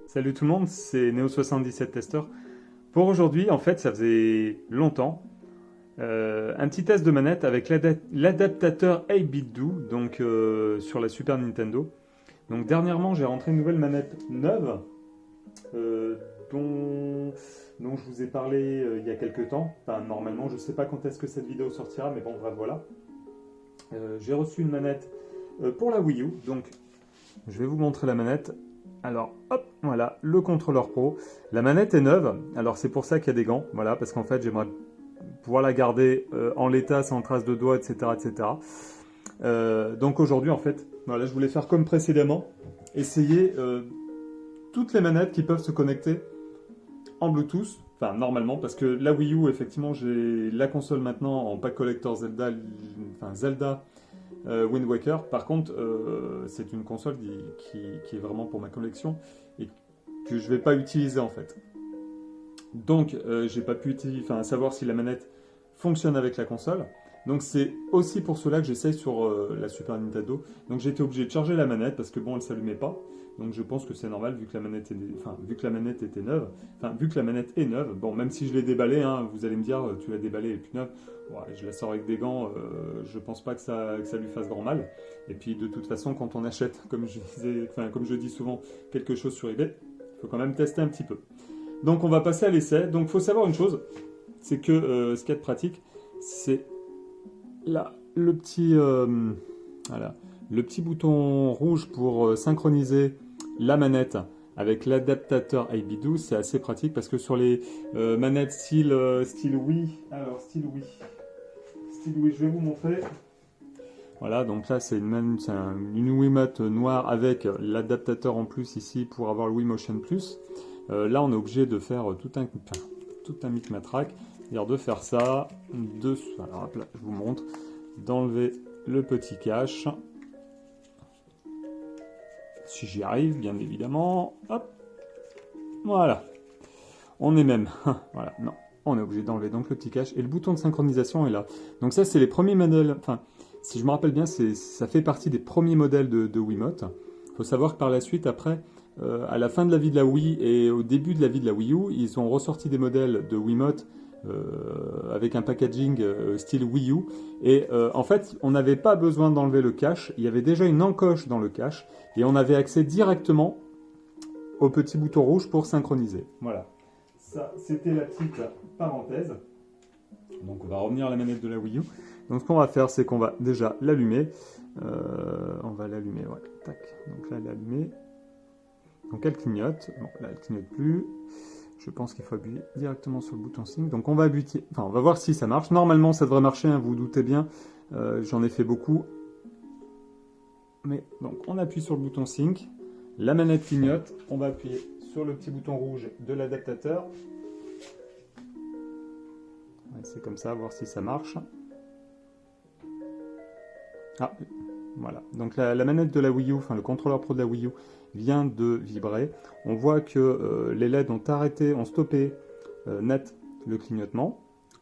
Salut tout le monde, c'est Neo77 Tester. Pour aujourd'hui, en fait, ça faisait longtemps, un petit test de manette avec l'adaptateur 8-bit-do, donc sur la Super Nintendo. Donc dernièrement, j'ai rentré une nouvelle manette neuve, euh, dont, dont je vous ai parlé il y a quelques temps. Enfin, normalement, je ne sais pas quand est-ce que cette vidéo sortira, mais bon, bref, voilà. J'ai reçu une manette pour la Wii U, donc je vais vous montrer la manette. Alors, hop, voilà, le contrôleur pro. La manette est neuve, alors c'est pour ça qu'il y a des gants, voilà, parce qu'en fait, j'aimerais pouvoir la garder en l'état, sans trace de doigts, etc., etc. Donc aujourd'hui, en fait, voilà, je voulais faire comme précédemment, essayer toutes les manettes qui peuvent se connecter en Bluetooth, enfin normalement, parce que la Wii U, effectivement, j'ai la console maintenant en pack collector Zelda, enfin Zelda Wind Waker. Par contre, c'est une console qui est vraiment pour ma collection et que je ne vais pas utiliser en fait. Donc, j'ai pas pu savoir si la manette fonctionne avec la console. Donc, c'est aussi pour cela que j'essaye sur la Super Nintendo. Donc, j'ai été obligé de charger la manette parce que bon, elle s'allumait pas. Donc, je pense que c'est normal vu que la manette vu que la manette était neuve. Enfin, vu que la manette est neuve. Bon, même si je l'ai déballée, hein, vous allez me dire, tu l'as déballée et puis neuve. Ouais, je la sors avec des gants. Je pense pas que ça lui fasse grand mal. Et puis, de toute façon, quand on achète, comme je dis souvent, quelque chose sur eBay, il faut quand même tester un petit peu. Donc on va passer à l'essai. Donc il faut savoir une chose, c'est que ce qu'il y a de pratique, c'est là voilà, le petit bouton rouge pour synchroniser la manette avec l'adaptateur 8-bit-do. C'est assez pratique parce que sur les manettes style Wii, style Wii, je vais vous montrer. Voilà, donc là c'est une Wiimote noire avec l'adaptateur en plus ici pour avoir le Wii Motion Plus. Là on est obligé de faire tout un micmatraque, c'est-à-dire de faire ça, alors hop là, je vous montre, d'enlever le petit cache, si j'y arrive bien évidemment, hop, voilà, on est même, voilà, non, on est obligé d'enlever donc le petit cache, et le bouton de synchronisation est là. Donc ça c'est les premiers modèles, enfin, si je me rappelle bien, ça fait partie des premiers modèles de Wiimote. Il faut savoir que par la suite, après, à la fin de la vie de la Wii et au début de la vie de la Wii U, ils ont ressorti des modèles de Wiimote avec un packaging style Wii U. Et en fait, on n'avait pas besoin d'enlever le cache. Il y avait déjà une encoche dans le cache et on avait accès directement au petit bouton rouge pour synchroniser. Voilà. Ça, c'était la petite parenthèse. Donc on va revenir à la manette de la Wii U. Donc ce qu'on va faire, c'est qu'on va déjà l'allumer. On va l'allumer, ouais. Tac. Donc là, elle est allumée. Donc elle clignote. Bon, là, elle clignote plus. Je pense qu'il faut appuyer directement sur le bouton sync. Donc on va on va voir si ça marche. Normalement, ça devrait marcher, hein, vous vous doutez bien. J'en ai fait beaucoup. Mais donc on appuie sur le bouton sync. La manette clignote. On va appuyer sur le petit bouton rouge de l'adaptateur. Ouais, c'est comme ça, voir si ça marche. Ah, voilà. Donc la manette de la Wii U, enfin le contrôleur pro de la Wii U vient de vibrer. On voit que les LED ont stoppé net le clignotement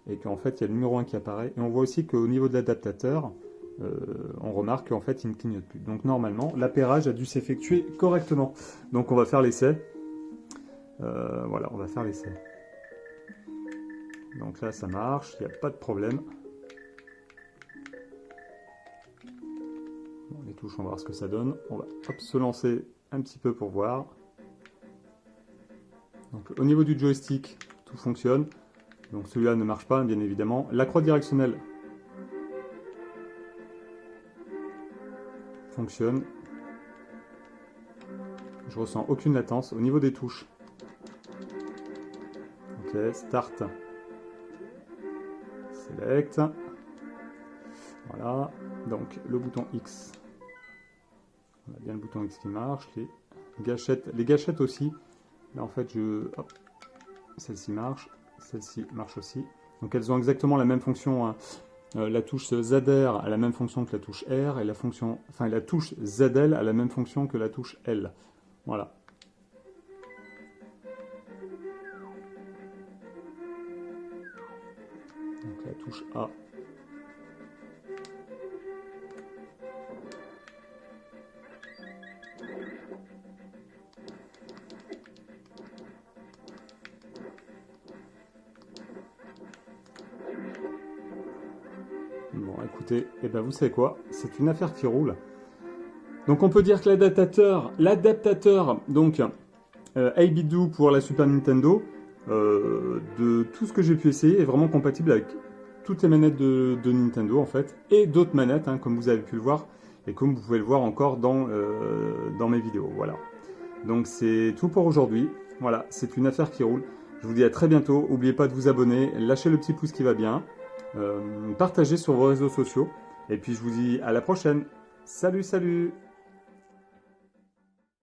et qu'en fait il y a le numéro 1 qui apparaît. Et on voit aussi qu'au niveau de l'adaptateur, on remarque qu'en fait il ne clignote plus. Donc normalement l'appairage a dû s'effectuer correctement. Donc on va faire l'essai. Voilà, on va faire l'essai. Donc là ça marche, il n'y a pas de problème. Bon, les touches, on va voir ce que ça donne. On va se lancer un petit peu pour voir. Donc, au niveau du joystick, tout fonctionne. Donc celui-là ne marche pas, bien évidemment. La croix directionnelle fonctionne. Je ressens aucune latence. Au niveau des touches, ok, Start, Select. Voilà. Donc le bouton X. On a bien le bouton X qui marche. Les gâchettes aussi. Là en fait, celle-ci marche aussi. Donc elles ont exactement la même fonction, hein. La touche ZR a la même fonction que la touche R et la touche ZL a la même fonction que la touche L. Voilà. Donc la touche A. écoutez, eh ben, vous savez quoi? C'est une affaire qui roule. Donc on peut dire que l'adaptateur donc 8BitDo pour la Super Nintendo, de tout ce que j'ai pu essayer, est vraiment compatible avec toutes les manettes de Nintendo en fait, et d'autres manettes, hein, comme vous avez pu le voir, et comme vous pouvez le voir encore dans mes vidéos. Voilà. Donc c'est tout pour aujourd'hui. Voilà, c'est une affaire qui roule. Je vous dis à très bientôt. N'oubliez pas de vous abonner, lâchez le petit pouce qui va bien, partagez sur vos réseaux sociaux, et puis je vous dis à la prochaine. Salut, salut!